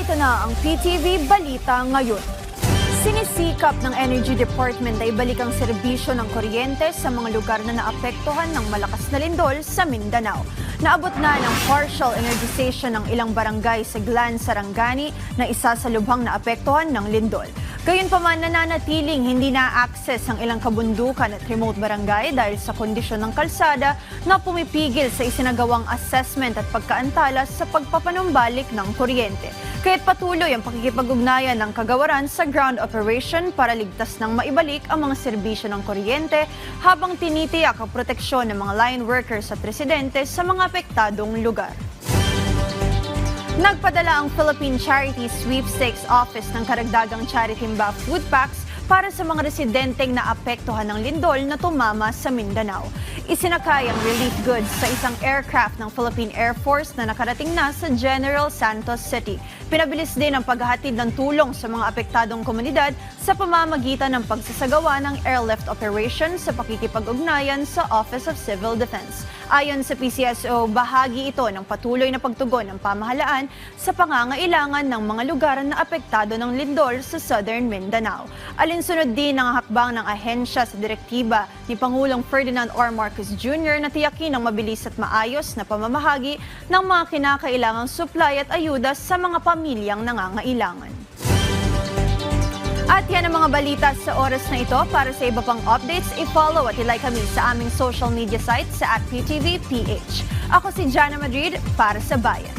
Ito na ang PTV Balita ngayon. Sinisikap ng Energy Department ay balik ang serbisyo ng kuryente sa mga lugar na naapektuhan ng malakas na lindol sa Mindanao. Naabot na ng partial energization ng ilang barangay sa Glan, Sarangani na isa sa lubhang naapektuhan ng lindol. Gayunpaman, nananatiling hindi na-access ang ilang kabundukan at remote barangay dahil sa kondisyon ng kalsada na pumipigil sa isinagawang assessment at pagkaantala sa pagpapanumbalik ng kuryente. Kaya't patuloy ang pakikipag-ugnayan ng kagawaran sa ground operation para ligtas nang maibalik ang mga serbisyo ng kuryente habang tinitiyak ang proteksyon ng mga line workers at residente sa mga apektadong lugar. Nagpadala ang Philippine Charity Sweepstakes Office ng karagdagang charity Timba food packs para sa mga residenteng naapektuhan ng lindol na tumama sa Mindanao. Isinakay ang relief goods sa isang aircraft ng Philippine Air Force na nakarating na sa General Santos City. Pinabilis din ang paghahatid ng tulong sa mga apektadong komunidad sa pamamagitan ng pagsasagawa ng airlift operation sa pakikipag-ugnayan sa Office of Civil Defense. Ayon sa PCSO, bahagi ito ng patuloy na pagtugon ng pamahalaan sa pangangailangan ng mga lugar na apektado ng lindol sa Southern Mindanao. Alinsunod din ang hakbang ng ahensya sa direktiba ni Pangulong Ferdinand R. Marcos Jr. na tiyakin ang mabilis at maayos na pamamahagi ng mga kinakailangang supply at ayuda sa mga pamilyang nangangailangan. At yan ang mga balita sa oras na ito. Para sa iba pang updates, i-follow at i-like kami sa aming social media sites sa @PTVPH. Ako si Jana Madrid para sa Bayan.